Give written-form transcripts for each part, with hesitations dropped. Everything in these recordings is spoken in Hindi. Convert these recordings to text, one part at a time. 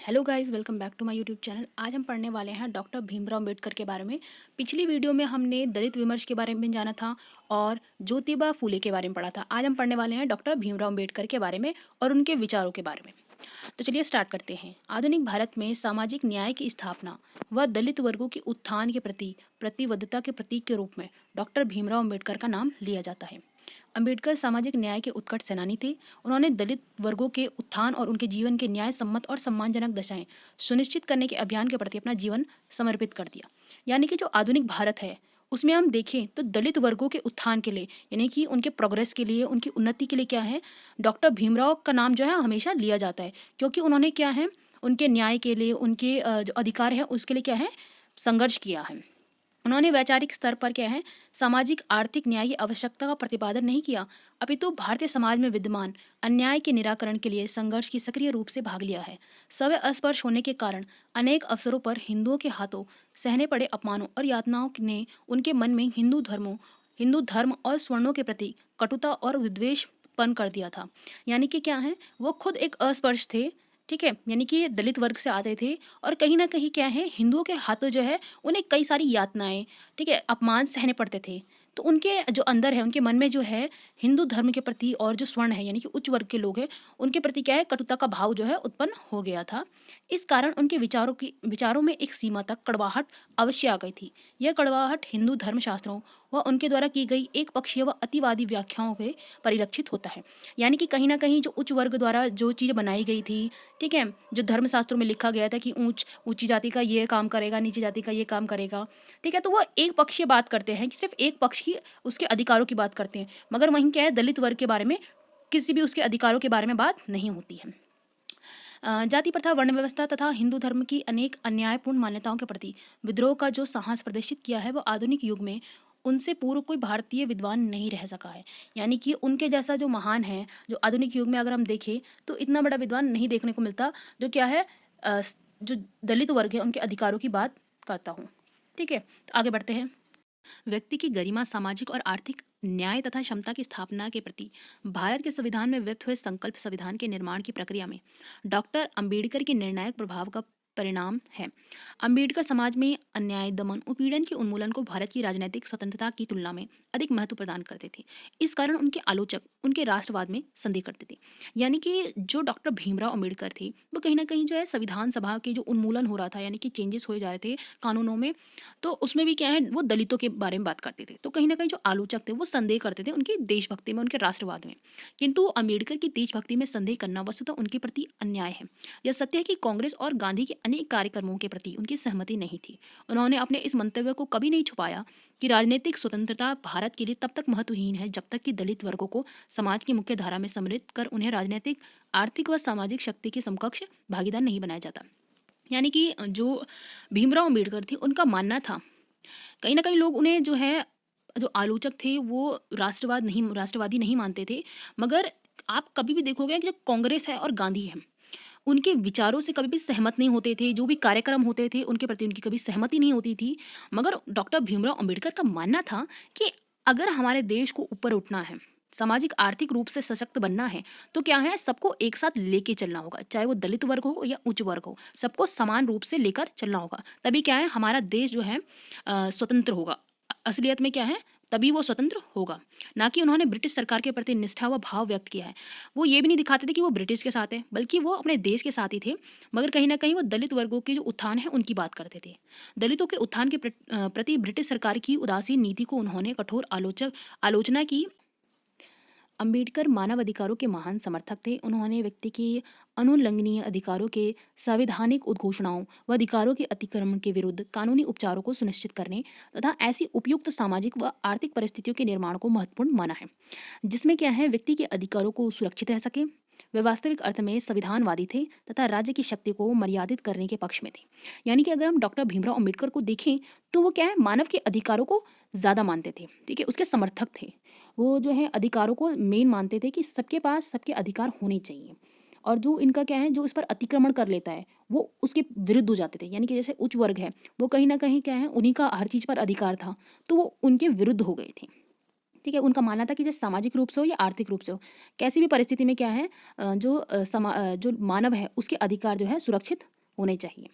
Hello guys, welcome back to my YouTube channel. आज हम पढ़ने वाले हैं डॉक्टर भीमराव अंबेडकर के बारे में। पिछली वीडियो में हमने दलित विमर्श के बारे में जाना था और ज्योतिबा फूले के बारे में पढ़ा था। आज हम पढ़ने वाले हैं डॉक्टर भीमराव अंबेडकर के बारे में और उनके विचारों के बारे में। तो चलिए स्टार्ट करते हैं। आधुनिक भारत में सामाजिक न्याय की स्थापना व दलित वर्गों की उत्थान के प्रति प्रतिबद्धता के प्रतीक के रूप में डॉक्टर भीमराव अंबेडकर का नाम लिया जाता है। अंबेडकर सामाजिक न्याय के उत्कट सेनानी थे। उन्होंने दलित वर्गों के उत्थान और उनके जीवन के न्याय सम्मत और सम्मानजनक दशाएं सुनिश्चित करने के अभियान के प्रति अपना जीवन समर्पित कर दिया। यानी कि जो आधुनिक भारत है उसमें हम देखें तो दलित वर्गों के उत्थान के लिए, यानी कि उनके प्रोग्रेस के लिए, उनकी उन्नति के लिए क्या है, डॉक्टर भीमराव का नाम जो है हमेशा लिया जाता है, क्योंकि उन्होंने क्या है, उनके न्याय के लिए, उनके जो अधिकार है उसके लिए क्या है, संघर्ष किया है। उन्होंने वैचारिक स्तर पर क्या है, सामाजिक आर्थिक न्याय की आवश्यकता का प्रतिपादन नहीं किया, अपितु भारतीय समाज में विद्यमान अन्याय के निराकरण के लिए संघर्ष की सक्रिय रूप से भाग लिया है। सवय अस्पर्श होने के कारण अनेक अवसरों पर हिंदुओं के हाथों सहने पड़े अपमानों और यातनाओं ने उनके मन में हिंदू धर्म और स्वर्णों के प्रति कटुता और विद्वेष उत्पन्न कर दिया था। यानी कि क्या है, वो खुद एक अस्पृश्य थे, ठीक है, यानी कि ये दलित वर्ग से आते थे और कहीं ना कहीं क्या है, हिंदुओं के हाथों जो है उन्हें कई सारी यातनाएं, ठीक है, अपमान सहने पड़ते थे। तो उनके जो अंदर है, उनके मन में जो है हिंदू धर्म के प्रति और जो स्वर्ण है यानी कि उच्च वर्ग के लोग हैं उनके प्रति क्या है, कटुता का भाव जो है उत्पन्न हो गया था। इस कारण उनके विचारों में एक सीमा तक कड़वाहट अवश्य आ गई थी। यह कड़वाहट हिंदू धर्मशास्त्रों व उनके द्वारा की गई एक पक्षीय व अतिवादी व्याख्याओं में परिलक्षित होता है। यानी कि कहीं ना कहीं जो उच्च वर्ग द्वारा जो चीज़ बनाई गई थी, ठीक है, जो धर्मशास्त्रों में लिखा गया था कि ऊंची जाति का ये काम करेगा, नीची जाति का ये काम करेगा, ठीक है, तो वो एक पक्षीय बात करते हैं कि सिर्फ एक पक्ष की उसके अधिकारों की बात करते हैं, मगर वहीं क्या है, दलित वर्ग के बारे में किसी भी उसके अधिकारों के बारे में बात नहीं होती है। जाति प्रथा, वर्ण व्यवस्था तथा हिंदू धर्म की अनेक अन्यायपूर्ण मान्यताओं के प्रति विद्रोह का जो साहस प्रदर्शित किया है, वो आधुनिक युग में उनसे पूर्व कोई भारतीय विद्वान नहीं रह सका है। यानी कि उनके जैसा जो महान है, जो आधुनिक युग में अगर हम देखें तो इतना बड़ा विद्वान नहीं देखने को मिलता, जो क्या है, जो दलित वर्ग है उनके अधिकारों की बात करता हूँ। ठीक है, तो आगे बढ़ते हैं। व्यक्ति की गरिमा, सामाजिक और आर्थिक न्याय तथा क्षमता की स्थापना के प्रति भारत के संविधान में व्यक्त हुए संकल्प संविधान के निर्माण की प्रक्रिया में डॉक्टर अंबेडकर के निर्णायक प्रभाव का परिणाम है। अंबेडकर समाज में अन्याय, दमन, उत्पीड़न के उन्मूलन को भारत की राजनीतिक स्वतंत्रता की तुलना में अधिक महत्व प्रदान करते थे। इस कारण उनके आलोचक उनके राष्ट्रवाद में संदेह करते थे। यानी कि जो डॉक्टर भीमराव अंबेडकर थे वो कहीं ना कहीं जो है संविधान सभा के जो उन्मूलन हो रहा था, यानी कि चेंजेस हो जा रहे थे कानूनों में, तो उसमें भी क्या है, वो दलितों के बारे में बात करते थे। तो कहीं ना कहीं जो आलोचक थे वो संदेह करते थे उनकी देशभक्ति में, उनके राष्ट्रवाद में। किंतु अंबेडकर की देशभक्ति में संदेह करना वस्तुतः उनके प्रति अन्याय है। यह सत्य है कि कांग्रेस और गांधी के अनेक कार्यक्रमों के प्रति उनकी सहमति नहीं थी। उन्होंने अपने इस मंतव्य को कभी नहीं छुपाया कि राजनीतिक स्वतंत्रता भारत के लिए तब तक महत्वहीन है जब तक कि दलित वर्गों को समाज की मुख्य धारा में सम्मिलित कर उन्हें राजनीतिक, आर्थिक व सामाजिक शक्ति के समकक्ष भागीदार नहीं बनाया जाता। यानी कि जो भीमराव अंबेडकर थे उनका मानना था, कहीं ना कहीं लोग उन्हें जो है, जो आलोचक थे वो राष्ट्रवादी नहीं मानते थे, मगर आप कभी भी देखोगे कि जो कांग्रेस है और गांधी है उनके विचारों से कभी भी सहमत नहीं होते थे, जो भी कार्यक्रम होते थे उनके प्रति उनकी कभी सहमति नहीं होती थी। मगर डॉक्टर भीमराव अंबेडकर का मानना था कि अगर हमारे देश को ऊपर उठना है, सामाजिक आर्थिक रूप से सशक्त बनना है, तो क्या है, सबको एक साथ लेके चलना होगा, चाहे वो दलित वर्ग हो या उच्च वर्ग हो, सबको समान रूप से लेकर चलना होगा। तभी क्या है, हमारा देश जो है स्वतंत्र होगा। असलियत में क्या है, तभी वो स्वतंत्र होगा। ना कि उन्होंने ब्रिटिश सरकार के प्रति निष्ठा व भाव व्यक्त किया है। वो ये भी नहीं दिखाते थे कि वो ब्रिटिश के साथ है, बल्कि वो अपने देश के साथ ही थे। मगर कहीं ना कहीं वो दलित वर्गों के जो उत्थान है उनकी बात करते थे। दलितों के उत्थान के प्रति ब्रिटिश सरकार की उदासीन नीति को उन्होंने कठोर आलोचना की। अंबेडकर मानव अधिकारों के महान समर्थक थे। उन्होंने व्यक्ति के अनुल्लंघनीय अधिकारों के संवैधानिक उद्घोषणाओं व अधिकारों के अतिक्रमण के विरुद्ध कानूनी उपचारों को सुनिश्चित करने तथा ऐसी उपयुक्त सामाजिक व आर्थिक परिस्थितियों के निर्माण को महत्वपूर्ण माना है, जिसमें क्या है, व्यक्ति के अधिकारों को सुरक्षित रह सके। वे वास्तविक अर्थ में संविधानवादी थे तथा राज्य की शक्ति को मर्यादित करने के पक्ष में थे। यानी कि अगर हम डॉक्टर भीमराव अंबेडकर को देखें तो वो क्या है, मानव के अधिकारों को ज़्यादा मानते थे, ठीक है, उसके समर्थक थे। वो जो है अधिकारों को मेन मानते थे कि सबके पास सबके अधिकार होने चाहिए, और जो इनका क्या है, जो इस पर अतिक्रमण कर लेता है वो उसके विरुद्ध हो जाते थे। यानी कि जैसे उच्च वर्ग है वो कहीं ना कहीं क्या है, उन्हीं का हर चीज़ पर अधिकार था, तो वो उनके विरुद्ध हो गए थे। ठीक है। उनका मानना था कि जैसे सामाजिक रूप से हो या आर्थिक रूप से हो, कैसी भी परिस्थिति में क्या है, जो मानव है उसके अधिकार जो है सुरक्षित होने चाहिए।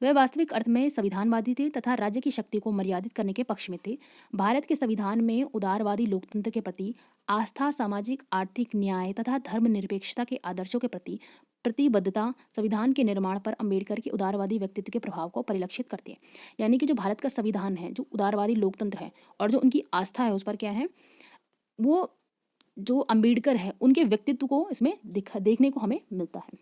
वह वास्तविक अर्थ में संविधानवादी थे तथा राज्य की शक्ति को मर्यादित करने के पक्ष में थे। भारत के संविधान में उदारवादी लोकतंत्र के प्रति आस्था, सामाजिक आर्थिक न्याय तथा धर्मनिरपेक्षता के आदर्शों के प्रति प्रतिबद्धता संविधान के निर्माण पर अम्बेडकर के उदारवादी व्यक्तित्व के प्रभाव को परिलक्षित करती है। यानी कि जो भारत का संविधान है, जो उदारवादी लोकतंत्र है और जो उनकी आस्था है उस पर क्या है, वो जो अम्बेडकर है उनके व्यक्तित्व को इसमें देखने को हमें मिलता है।